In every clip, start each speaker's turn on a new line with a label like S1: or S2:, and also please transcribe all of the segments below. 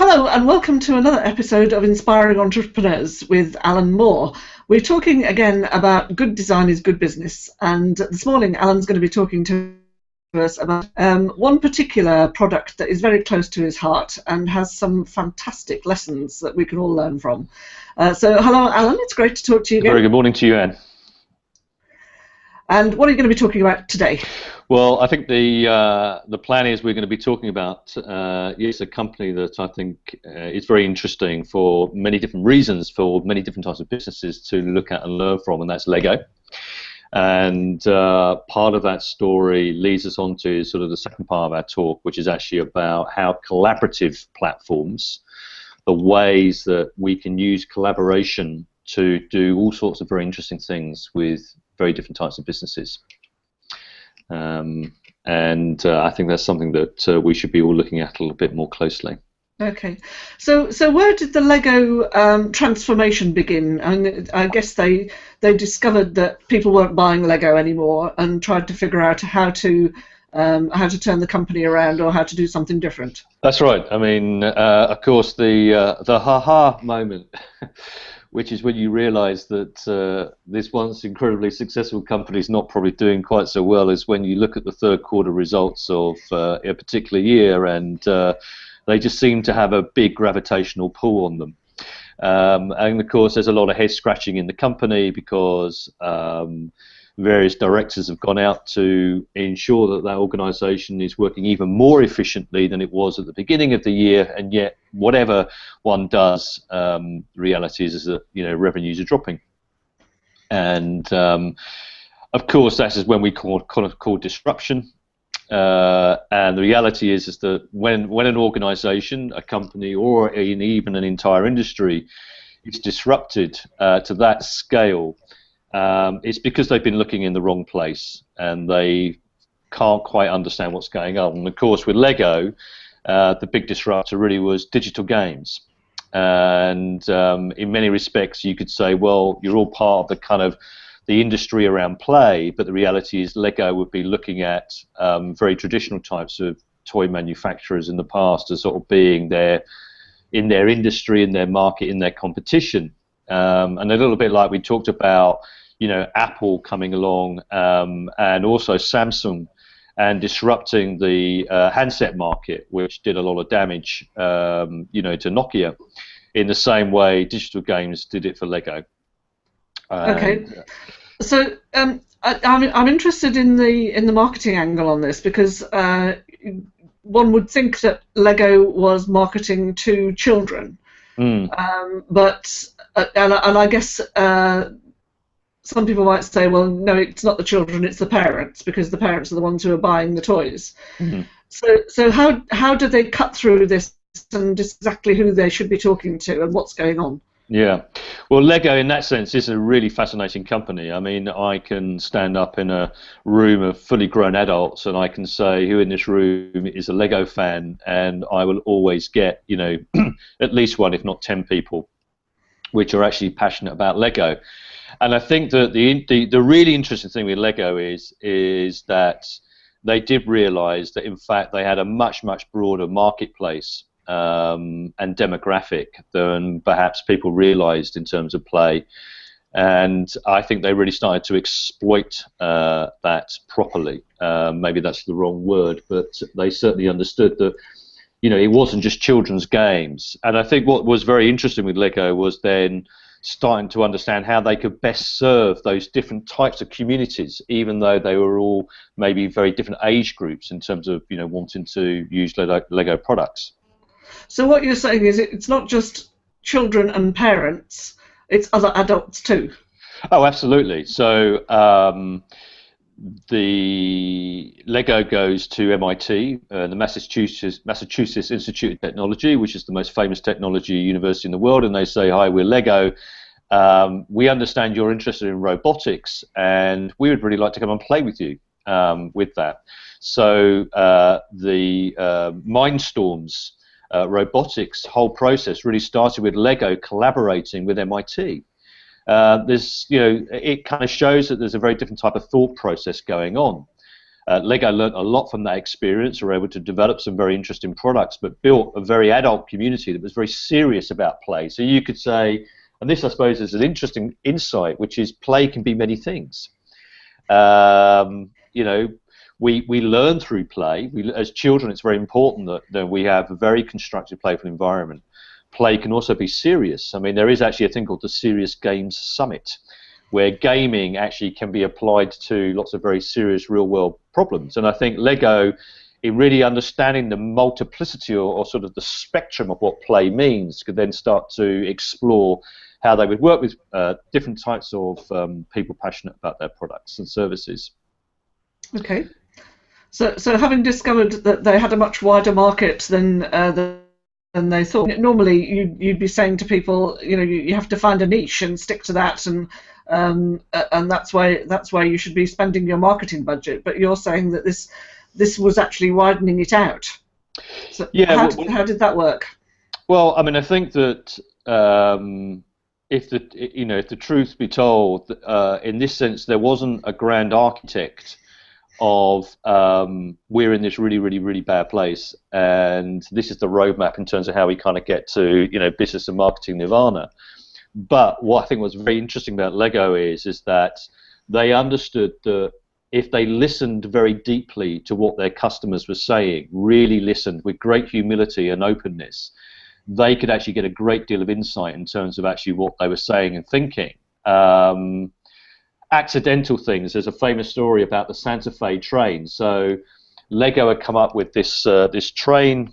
S1: Hello and welcome to another episode of Inspiring Entrepreneurs with Alan Moore. We're talking again about good design is good business, and this morning Alan's going to be talking to us about one particular product that is very close to his heart and has some fantastic lessons that we can all learn from. So hello Alan, it's great to talk to you again.
S2: Very good morning to you, Anne.
S1: And what are you going to be talking about today?
S2: Well, I think the plan is we're going to be talking about a company that I think is very interesting for many different reasons, for many different types of businesses to look at and learn from, and that's Lego. And part of that story leads us on to sort of the second part of our talk, which is actually about how collaborative platforms, the ways that we can use collaboration to do all sorts of very interesting things with very different types of businesses. I think that's something that we should be all looking at a little bit more closely.
S1: Okay, so where did the Lego transformation begin? And I guess they discovered that people weren't buying Lego anymore and tried to figure out how to turn the company around or how to do something different.
S2: That's right. I mean, of course, the ha-ha moment, which is when you realise that this once incredibly successful company is not probably doing quite so well, is when you look at the third quarter results of a particular year, and they just seem to have a big gravitational pull on them. And of course, there's a lot of head scratching in the company because various directors have gone out to ensure that that organisation is working even more efficiently than it was at the beginning of the year, and yet whatever one does, the reality is that revenues are dropping, and of course that is when we call disruption. And the reality is that when an organisation, a company, or even an entire industry is disrupted to that scale, it's because they've been looking in the wrong place and they can't quite understand what's going on. And of course, with Lego, the big disruptor really was digital games. And in many respects, you could say, well, you're all part of the kind of the industry around play, but the reality is Lego would be looking at very traditional types of toy manufacturers in the past as sort of being there in their industry, in their market, in their competition. And a little bit like we talked about, Apple coming along and also Samsung and disrupting the handset market, which did a lot of damage, to Nokia. In the same way, digital games did it for Lego.
S1: Okay, so I'm interested in the marketing angle on this, because one would think that Lego was marketing to children, but I guess some people might say, well, no, it's not the children, it's the parents, because the parents are the ones who are buying the toys. Mm-hmm. So how do they cut through this and exactly who they should be talking to and what's going on?
S2: Yeah, well, Lego in that sense is a really fascinating company. I mean, I can stand up in a room of fully grown adults and I can say who in this room is a Lego fan, and I will always get, at least one, if not 10 people, which are actually passionate about Lego. And I think that the really interesting thing with Lego is that they did realise that in fact they had a much broader marketplace and demographic than perhaps people realised in terms of play, and I think they really started to exploit that properly. Maybe that's the wrong word, but they certainly understood that it wasn't just children's games. And I think what was very interesting with Lego was then starting to understand how they could best serve those different types of communities, even though they were all maybe very different age groups in terms of wanting to use Lego products.
S1: So what you're saying is it's not just children and parents, it's other adults too.
S2: Oh, absolutely. So the Lego goes to MIT, the Massachusetts Institute of Technology, which is the most famous technology university in the world, and they say, hi, we're Lego. We understand you're interested in robotics, and we would really like to come and play with you with that. So the Mindstorms robotics whole process really started with Lego collaborating with MIT. It kind of shows that there's a very different type of thought process going on. Lego learnt a lot from that experience, were able to develop some very interesting products, but built a very adult community that was very serious about play. So you could say, and this I suppose is an interesting insight, which is play can be many things. You know, we learn through play. As children, it's very important that we have a very constructive, playful environment. Play can also be serious. I mean, there is actually a thing called the Serious Games Summit, where gaming actually can be applied to lots of very serious real-world problems. And I think Lego, in really understanding the multiplicity or sort of the spectrum of what play means, could then start to explore how they would work with different types of people passionate about their products and services.
S1: Okay. So having discovered that they had a much wider market than they thought, normally you'd be saying to people, you know, you have to find a niche and stick to that, and that's why you should be spending your marketing budget. But you're saying that this was actually widening it out. So
S2: yeah,
S1: how did that work?
S2: Well, I mean, I think that if the truth be told, in this sense, there wasn't a grand architect of we're in this really, really, really bad place, and this is the roadmap in terms of how we kind of get to, you know, business and marketing nirvana. But what I think was very interesting about Lego is that they understood that if they listened very deeply to what their customers were saying, really listened with great humility and openness, they could actually get a great deal of insight in terms of actually what they were saying and thinking. Accidental things. There's a famous story about the Santa Fe train. So Lego had come up with this train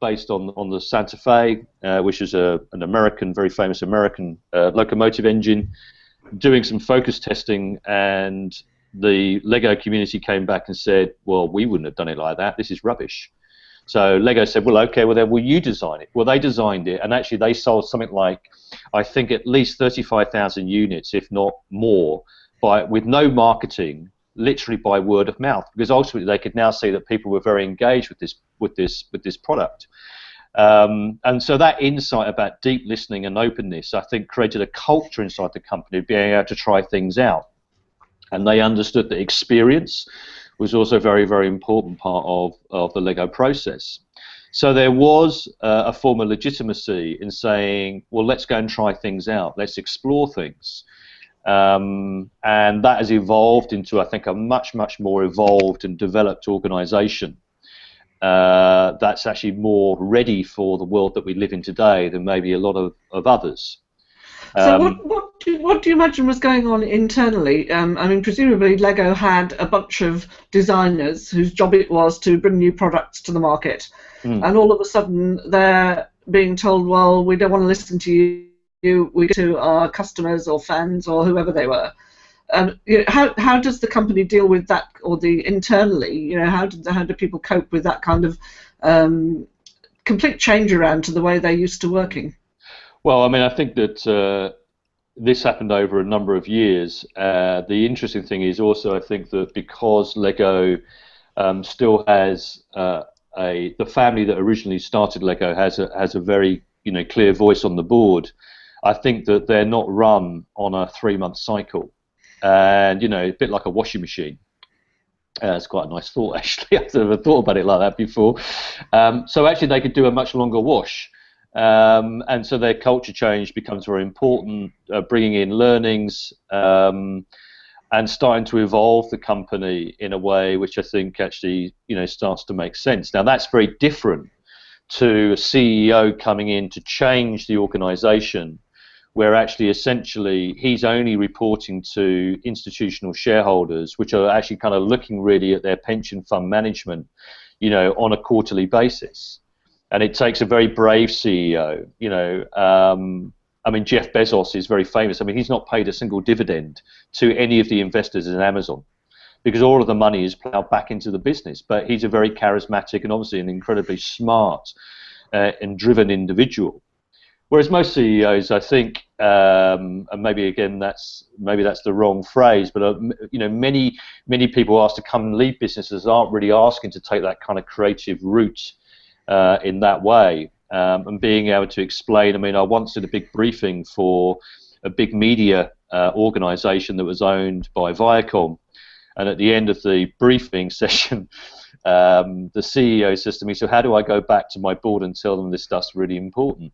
S2: based on the Santa Fe, which is an American, very famous American locomotive engine, doing some focus testing, and the Lego community came back and said, well, we wouldn't have done it like that. This is rubbish. So Lego said, well, okay, well, then will you design it? Well, they designed it, and actually they sold something like, I think, at least 35,000 units, if not more, with no marketing, literally by word of mouth, because ultimately they could now see that people were very engaged with this product. And so that insight about deep listening and openness, I think, created a culture inside the company of being able to try things out. And they understood that experience was also a very, very important part of the Lego process. So there was a form of legitimacy in saying, well, let's go and try things out. Let's explore things. And that has evolved into, I think, a much, much more evolved and developed organization that's actually more ready for the world that we live in today than maybe a lot of others.
S1: So what do you imagine was going on internally? I mean, presumably Lego had a bunch of designers whose job it was to bring new products to the market, and all of a sudden they're being told, well, we don't want to listen to you, we go to our customers or fans or whoever they were. You know, how does the company deal with that, or internally? You know, how do people cope with that kind of complete change around to the way they're used to working?
S2: Well, I mean, I think that this happened over a number of years. The interesting thing is also, I think that because Lego still has the family that originally started Lego has a very, you know, clear voice on the board. I think that they're not run on a 3-month cycle, and, you know, a bit like a washing machine. It's quite a nice thought, actually. I've never thought about it like that before. So actually, they could do a much longer wash. And so their culture change becomes very important, bringing in learnings and starting to evolve the company in a way which I think actually, you know, starts to make sense. Now, that's very different to a CEO coming in to change the organization, where actually essentially he's only reporting to institutional shareholders, which are actually kind of looking really at their pension fund management, you know, on a quarterly basis. And it takes a very brave CEO, you know. I mean, Jeff Bezos is very famous. I mean, he's not paid a single dividend to any of the investors in Amazon because all of the money is plowed back into the business. But he's a very charismatic and obviously an incredibly smart and driven individual. Whereas most CEOs, I think, and maybe again that's the wrong phrase, but you know, many people asked to come and lead businesses aren't really asking to take that kind of creative route in that way, and being able to explain. I mean, I once did a big briefing for a big media organization that was owned by Viacom, And at the end of the briefing session, the CEO says to me, so how do I go back to my board and tell them this stuff's really important?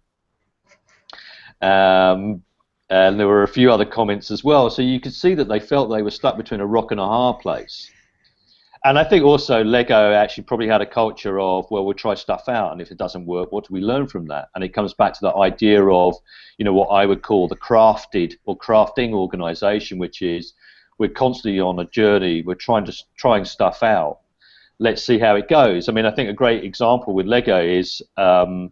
S2: And there were a few other comments as well. So you could see that they felt they were stuck between a rock and a hard place. And I think also Lego actually probably had a culture of, well, we'll try stuff out, and if it doesn't work, what do we learn from that? And it comes back to the idea of, what I would call the crafting organization, which is we're constantly on a journey, we're trying stuff out. Let's see how it goes. I mean, I think a great example with Lego is, on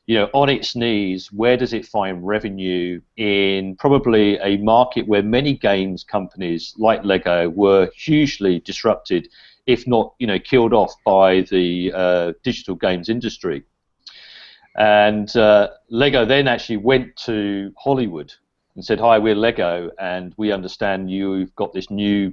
S2: its knees, where does it find revenue in probably a market where many games companies like Lego were hugely disrupted, if not, killed off by the digital games industry. And Lego then actually went to Hollywood and said, hi, we're Lego, and we understand you've got this new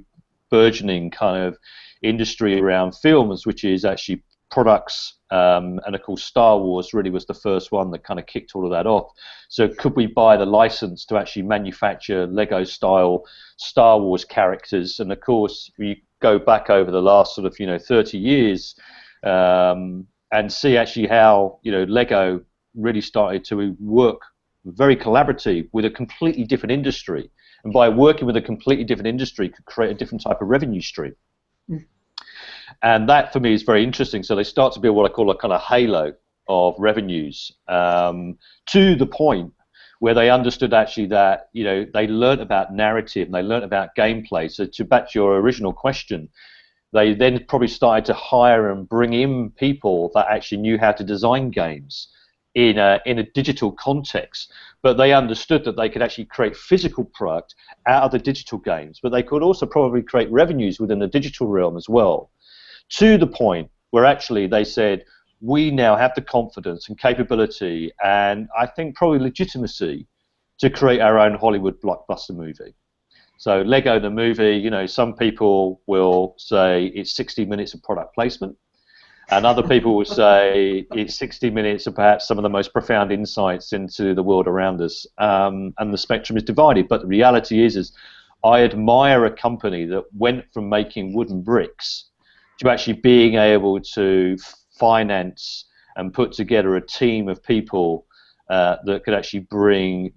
S2: burgeoning kind of industry around films, which is actually products, and of course Star Wars really was the first one that kind of kicked all of that off. So could we buy the license to actually manufacture Lego style Star Wars characters? And of course we go back over the last sort of 30 years and see actually how Lego really started to work very collaborative with a completely different industry, and by working with a completely different industry could create a different type of revenue stream. And that, for me, is very interesting. So they start to build what I call a kind of halo of revenues, to the point where they understood actually that, they learned about narrative and they learned about gameplay. So to back to your original question, they then probably started to hire and bring in people that actually knew how to design games in a digital context. But they understood that they could actually create physical product out of the digital games, but they could also probably create revenues within the digital realm as well. To the point where actually they said, we now have the confidence and capability and I think probably legitimacy to create our own Hollywood blockbuster movie. So Lego the movie, some people will say it's 60 minutes of product placement, and other people will say it's 60 minutes of perhaps some of the most profound insights into the world around us, and the spectrum is divided. But the reality is I admire a company that went from making wooden bricks to actually being able to finance and put together a team of people that could actually bring,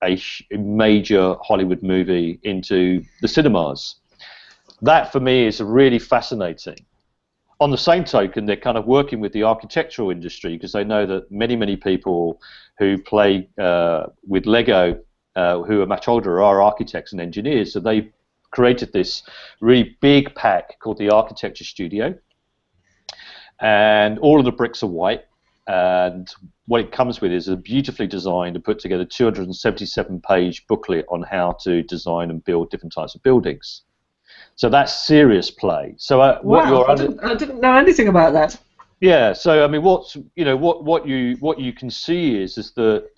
S2: a major Hollywood movie into the cinemas. That, for me, is really fascinating. On the same token, they're kind of working with the architectural industry because they know that many people who play with Lego, who are much older, are architects and engineers. So they created this really big pack called the Architecture Studio, and all of the bricks are white, and what it comes with is a beautifully designed and put together 277-page booklet on how to design and build different types of buildings. So that's serious play. So
S1: wow, I didn't know anything about that.
S2: Yeah. So I mean, what you can see is that,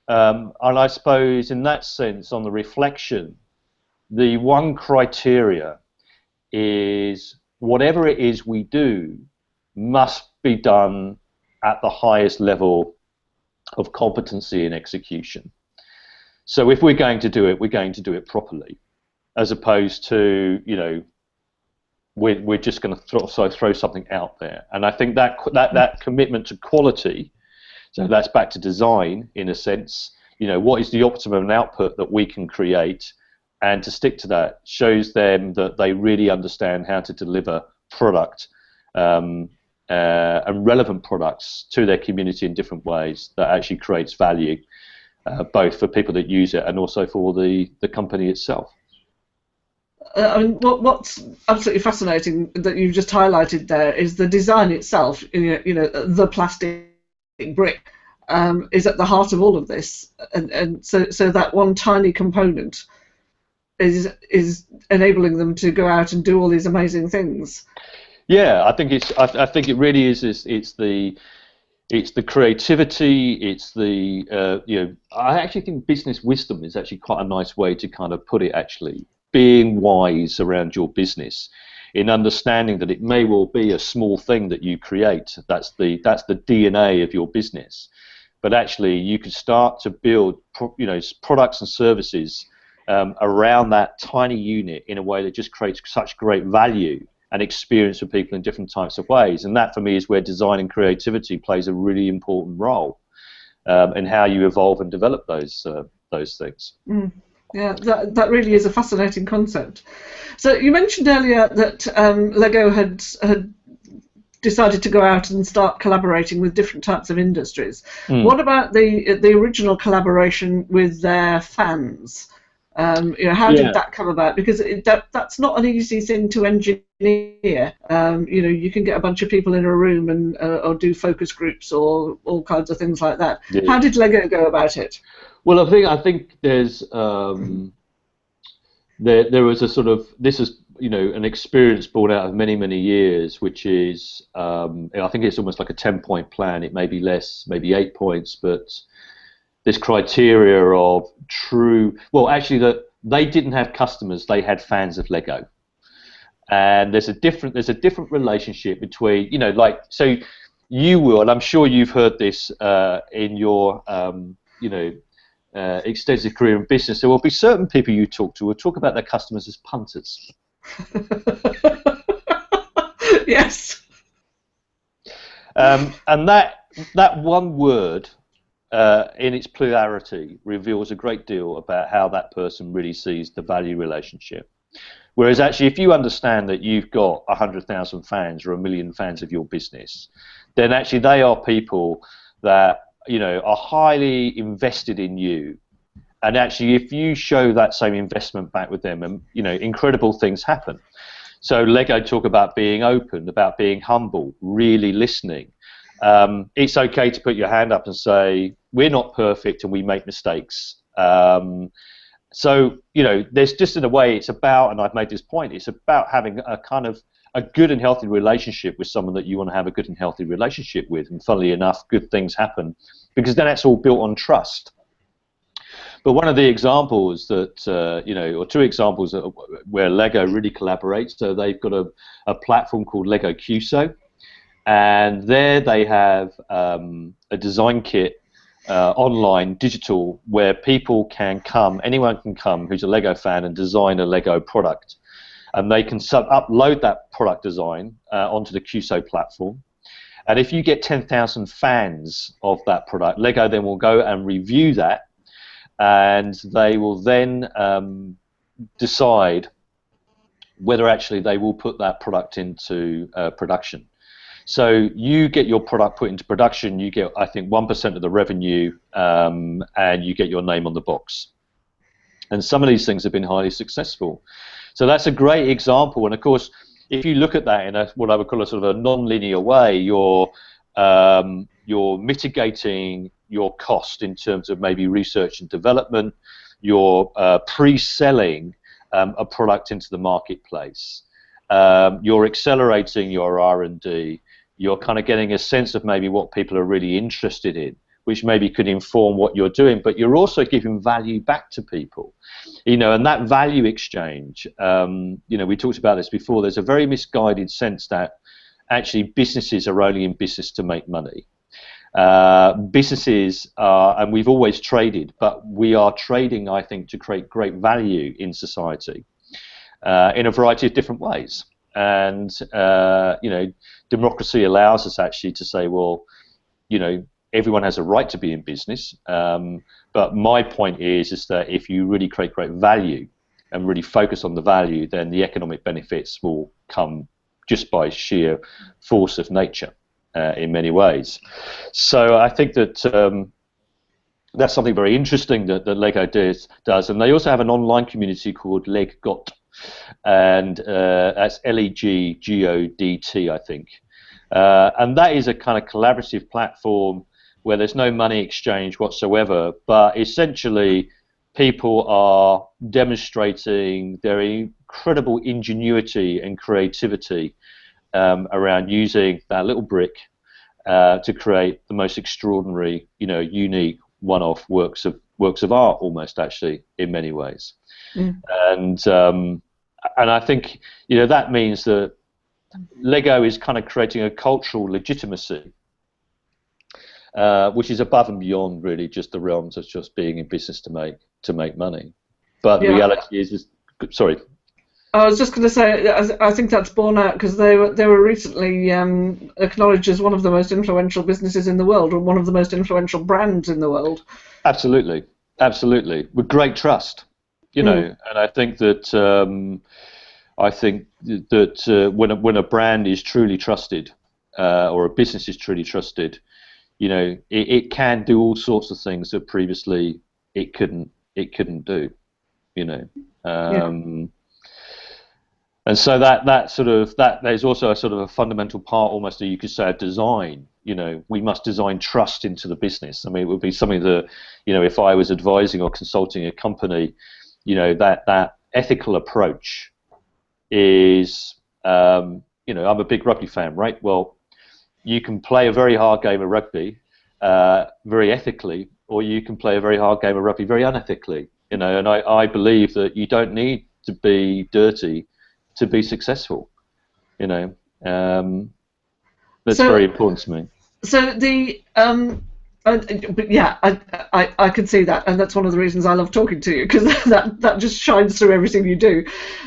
S2: and I suppose in that sense, on the reflection, the one criteria is whatever it is we do must be done at the highest level of competency and execution. So if we're going to do it, we're going to do it properly, as opposed to, we're just going to throw something out there. And I think that commitment to quality, so that's back to design in a sense, what is the optimum output that we can create, and to stick to that shows them that they really understand how to deliver product and relevant products to their community in different ways that actually creates value, both for people that use it and also for the company itself.
S1: I mean, what's absolutely fascinating that you've just highlighted there is the design itself. The plastic brick is at the heart of all of this, and so that one tiny component is enabling them to go out and do all these amazing things.
S2: Yeah, I think it really is. It's the creativity. It's the I actually think business wisdom is actually quite a nice way to kind of put it. Actually, being wise around your business, in understanding that it may well be a small thing that you create. That's the DNA of your business, but actually you could start to build products and services around that tiny unit in a way that just creates such great value and experience for people in different types of ways. And that, for me, is where design and creativity plays a really important role in how you evolve and develop those things.
S1: Yeah, that really is a fascinating concept. So you mentioned earlier that Lego had decided to go out and start collaborating with different types of industries. What about the original collaboration with their fans? How did that come about? Because that's not an easy thing to engineer. You can get a bunch of people in a room and or do focus groups or all kinds of things like that. Yeah. How did Lego go about it?
S2: Well, I think there's there was a sort of, this is an experience born out of many years, which is I think it's almost like a 10-point plan. It may be less, maybe 8 points, but this criteria of true, well, actually, that they didn't have customers, they had fans of Lego, and there's a different relationship between, so you will, and I'm sure you've heard this in your extensive career in business, there will be certain people you talk to who will talk about their customers as punters.
S1: Yes.
S2: And that one word, in its plurality, reveals a great deal about how that person really sees the value relationship. Whereas actually, if you understand that you've got 100,000 fans or 1 million fans of your business, then actually they are people that are highly invested in you. And actually, if you show that same investment back with them, and incredible things happen. So Lego talk about being open, about being humble, really listening. It's okay to put your hand up and say, we're not perfect and we make mistakes. So there's just, in a way, it's about, and I've made this point, it's about having a kind of a good and healthy relationship with someone that you want to have a good and healthy relationship with. And funnily enough, good things happen because then that's all built on trust. But one of the examples that, or two examples where Lego really collaborates, so they've got a platform called Lego QSO, and there they have a design kit, online, digital, where people can come, anyone can come who's a Lego fan and design a Lego product. And they can upload that product design onto the QSO platform. And if you get 10,000 fans of that product, Lego then will go and review that, and they will then decide whether actually they will put that product into production. So you get your product put into production, you get, I think, 1% of the revenue, and you get your name on the box. And some of these things have been highly successful. So that's a great example. And of course, if you look at that in what I would call a sort of a non-linear way, you're mitigating your cost in terms of maybe research and development. You're pre-selling a product into the marketplace. You're accelerating your R&D. You're kind of getting a sense of maybe what people are really interested in, which maybe could inform what you're doing, but you're also giving value back to people. And that value exchange, we talked about this before, there's a very misguided sense that actually businesses are only in business to make money. Businesses are, and we've always traded, but we are trading, I think, to create great value in society in a variety of different ways. And, democracy allows us actually to say, well, everyone has a right to be in business, but my point is that if you really create great value and really focus on the value, then the economic benefits will come just by sheer force of nature in many ways. So I think that that's something very interesting that Lego does, and they also have an online community called LegGot, and that's LEGGODT, I think, and that is a kind of collaborative platform where there's no money exchange whatsoever, but essentially people are demonstrating their incredible ingenuity and creativity around using that little brick to create the most extraordinary, unique, one-off works of art, almost, actually, in many ways. And I think that means that Lego is kind of creating a cultural legitimacy, which is above and beyond really just the realms of just being in business to make money. But the
S1: Yeah.
S2: reality is sorry.
S1: I was just going to say, I think that's borne out because they were recently acknowledged as one of the most influential businesses in the world, or one of the most influential brands in the world.
S2: Absolutely, absolutely, with great trust, you know. And I think that when a brand is truly trusted, or a business is truly trusted, you know, it can do all sorts of things that previously it couldn't do, you know. And so that sort of there's also a sort of a fundamental part, almost you could say, of design. You know, we must design trust into the business. I mean, it would be something that, you know, if I was advising or consulting a company, you know, that ethical approach is, you know, I'm a big rugby fan, right? Well, you can play a very hard game of rugby very ethically, or you can play a very hard game of rugby very unethically. You know, and I believe that you don't need to be dirty to be successful, you know. That's very important to me.
S1: So but yeah, I can see that, and that's one of the reasons I love talking to you, because that just shines through everything you do.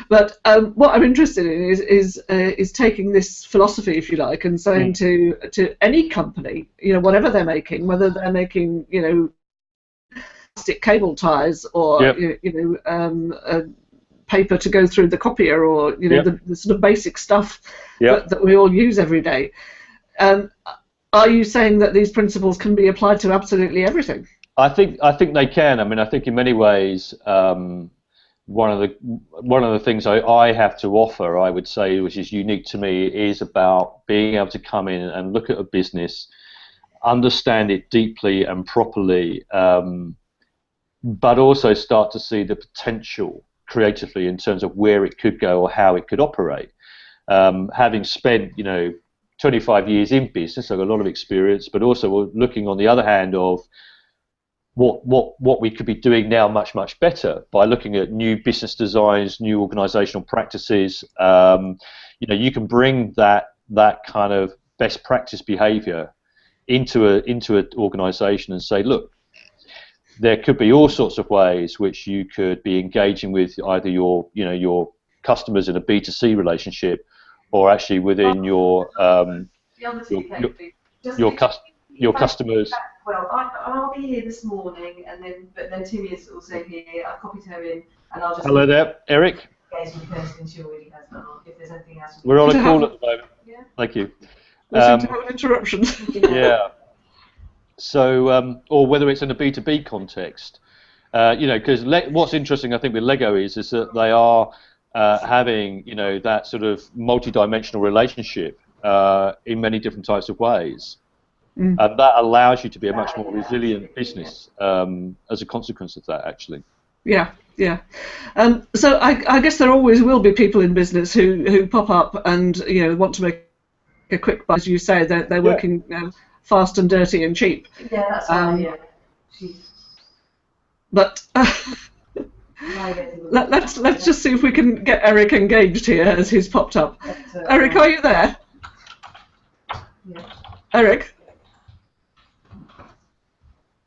S1: But what I'm interested in is taking this philosophy, if you like, and saying to any company, you know, whatever they're making, whether they're making, you know, plastic cable ties, or you know, paper to go through the copier, or, you know, the sort of basic stuff that we all use every day. Are you saying that these principles can be applied to absolutely everything?
S2: I think they can. I mean, I think in many ways, one of the things I have to offer, I would say, which is unique to me, is about being able to come in and look at a business, understand it deeply and properly, but also start to see the potential creatively in terms of where it could go or how it could operate. Having spent, you know, 25 years in business, I've got a lot of experience, but also looking on the other hand of what we could be doing now much better by looking at new business designs, new organizational practices. You know, you can bring that kind of best practice behavior into an organization and say, look, there could be all sorts of ways which you could be engaging with either your customers in a B2C relationship, or actually within your customers.
S3: Well, I'll be here this morning, but then Timmy is also here. I copied her in, and I'll just.
S2: Hello there, Eric.
S3: If there's anything else.
S2: We're on a call at the moment.
S3: Yeah.
S2: Thank you.
S1: We seem to have an interruption.
S2: Yeah. So, or whether it's in a B2B context, you know, because what's interesting, I think, with Lego is that they are having, you know, that sort of multi-dimensional relationship in many different types of ways, and that allows you to be a much more resilient business as a consequence of that, actually.
S1: Yeah. So I guess there always will be people in business who pop up and, you know, want to make a quick buy, as you say. They're working fast and dirty and cheap.
S3: Yeah, that's right.
S1: But let's just see if we can get Eric engaged here, as he's popped up. Eric, are you there?
S3: Yeah.
S1: Eric?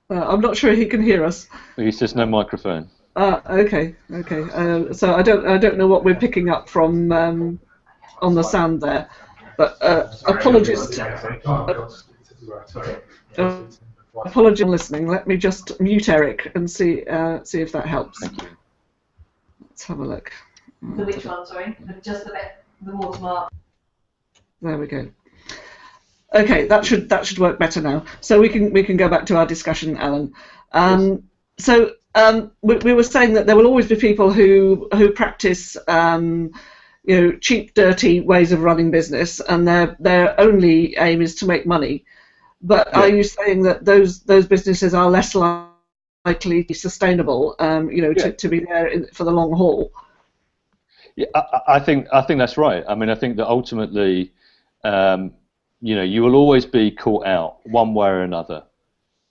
S1: I'm not sure he can hear us.
S2: He says no microphone.
S1: Okay. So I don't know what we're picking up from on the sound there, but apologies. Apologies for listening. Let me just mute Eric and see if that helps.
S2: Thank you.
S1: Let's have a look.
S3: The which one? Sorry, just the watermark.
S1: There we go. Okay, that should work better now. So we can go back to our discussion, Alan.
S2: Yes.
S1: So we were saying that there will always be people who practice you know, cheap, dirty ways of running business, and their only aim is to make money. But are you saying that those businesses are less likely to be sustainable, you know, to be there for the long haul?
S2: Yeah, I think that's right. I mean, I think that ultimately, you know, you will always be caught out one way or another.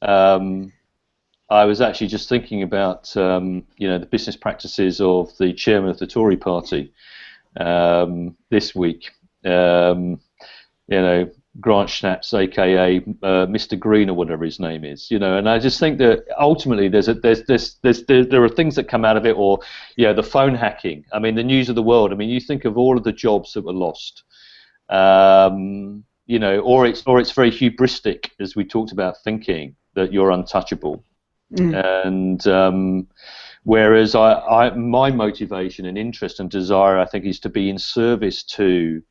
S2: I was actually just thinking about, you know, the business practices of the chairman of the Tory party this week. You know, Grant Schnapp's, aka Mr. Green, or whatever his name is, and I just think that ultimately there are things that come out of it, or the phone hacking. I mean, the news of the world. I mean, you think of all of the jobs that were lost, or it's very hubristic, as we talked about, thinking that you're untouchable, and whereas my motivation and interest and desire, I think, is to be in service to,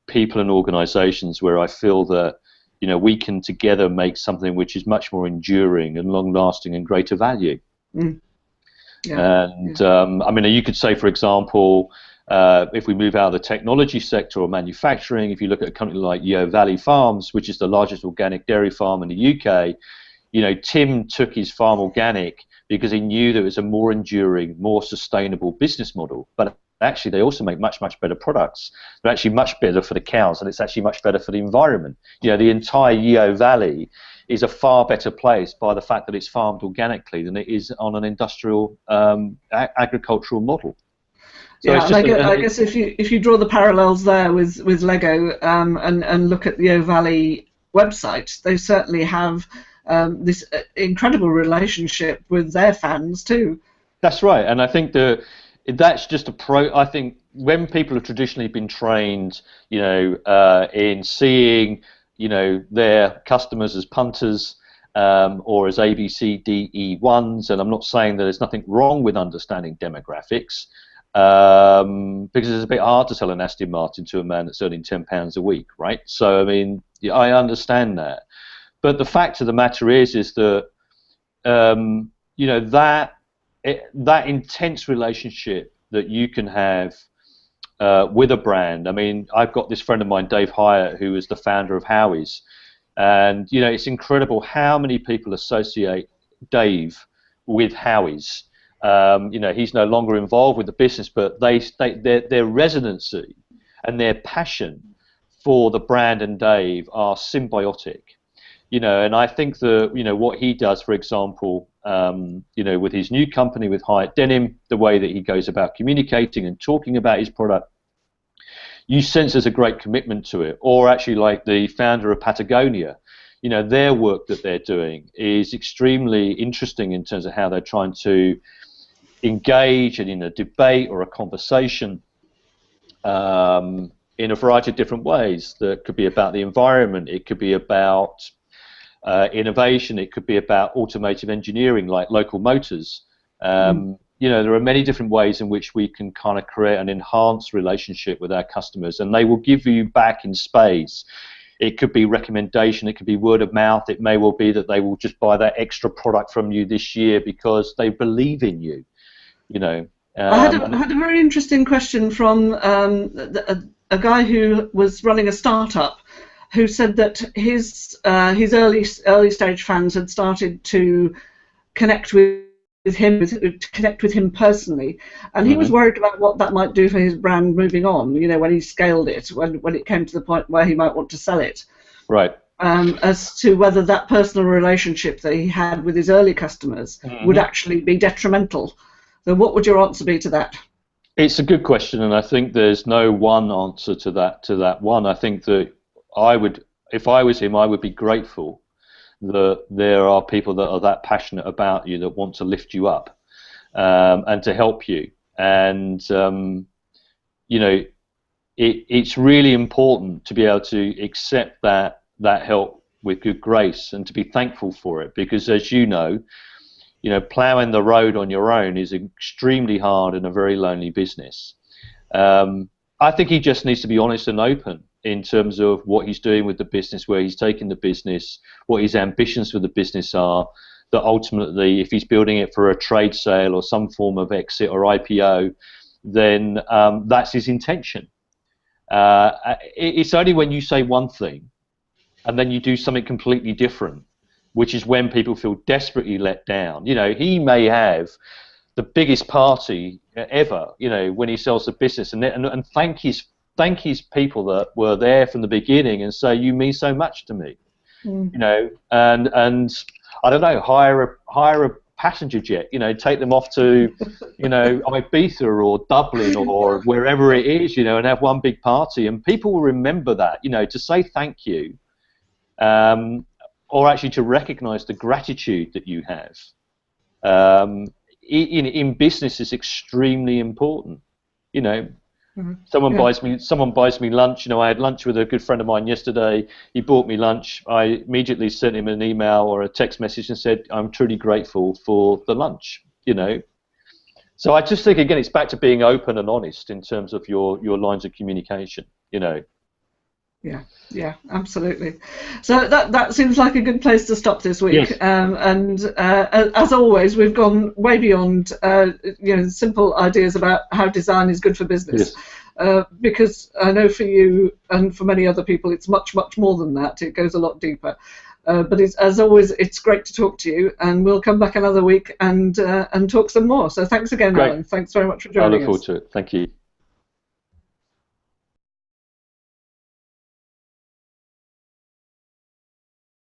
S2: people and organisations where I feel that we can together make something which is much more enduring and long-lasting and greater value. Yeah. And I mean, you could say, for example, if we move out of the technology sector or manufacturing, if you look at a company like Yeo Valley Farms, which is the largest organic dairy farm in the UK, Tim took his farm organic because he knew that it was a more enduring, more sustainable business model. But actually, they also make much, much better products. They're actually much better for the cows, and it's actually much better for the environment. The entire Yeo Valley is a far better place by the fact that it's farmed organically than it is on an industrial agricultural model. So
S1: yeah, I guess if you draw the parallels there with Lego and look at the Yeo Valley website, they certainly have this incredible relationship with their fans too.
S2: That's right, and I think that's just I think when people have traditionally been trained, in seeing, their customers as punters or as ABCDE1s, and I'm not saying that there's nothing wrong with understanding demographics, because it's a bit hard to sell an Aston Martin to a man that's earning £10 a week, right? So I mean, I understand that, but the fact of the matter is that that intense relationship that you can have with a brand. I mean, I've got this friend of mine, Dave Hyatt, who is the founder of Howie's, and it's incredible how many people associate Dave with Howie's. He's no longer involved with the business, but their resonancy and their passion for the brand and Dave are symbiotic. And I think that what he does, for example, with his new company, with Hyatt Denim, the way that he goes about communicating and talking about his product, you sense there's a great commitment to it. Or actually, like the founder of Patagonia, their work that they're doing is extremely interesting in terms of how they're trying to engage in a debate or a conversation in a variety of different ways. That could be about the environment, it could be about innovation, it could be about automotive engineering, like Local Motors. There are many different ways in which we can kind of create an enhanced relationship with our customers, and they will give you back in spades. It could be recommendation, it could be word of mouth, it may well be that they will just buy that extra product from you this year because they believe in you.
S1: I had a very interesting question from a guy who was running a startup, who said that his early stage fans had started to connect with him personally, and he was worried about what that might do for his brand moving on. When he scaled it, when it came to the point where he might want to sell it. Right. As to whether that personal relationship that he had with his early customers would actually be detrimental. So, what would your answer be to that?
S2: It's a good question, and I think there's no one answer to that one. I think that if I was him, I would be grateful that there are people that are that passionate about you, that want to lift you up and to help you. And it's really important to be able to accept that help with good grace and to be thankful for it, because as ploughing the road on your own is extremely hard and a very lonely business. I think he just needs to be honest and open in terms of what he's doing with the business, where he's taking the business, what his ambitions for the business are, that ultimately if he's building it for a trade sale or some form of exit or IPO, then that's his intention. It's only when you say one thing and then you do something completely different, which is when people feel desperately let down. He may have the biggest party ever, when he sells the business, and thank his people that were there from the beginning and say, you mean so much to me, and I don't know, hire passenger jet, you know, take them off to, you know, Ibiza or Dublin or wherever it is, you know, and have one big party. And people will remember that, you know, to say thank you, or actually to recognise the gratitude that you have. In business is extremely important, you know. Someone buys me lunch. You know, I had lunch with a good friend of mine yesterday. He bought me lunch. I immediately sent him an email or a text message and said, I'm truly grateful for the lunch, you know. So I just think, again, it's back to being open and honest in terms of your lines of communication, you know.
S1: Yeah, absolutely. So that seems like a good place to stop this week.
S2: Yes.
S1: And as always, we've gone way beyond you know, simple ideas about how design is good for business. Yes. Because I know for you and for many other people, it's much more than that. It goes a lot deeper. But as always, it's great to talk to you, and we'll come back another week and talk some more. So thanks again, Alan. Thanks very much for joining us.
S2: I look forward to it. Thank you.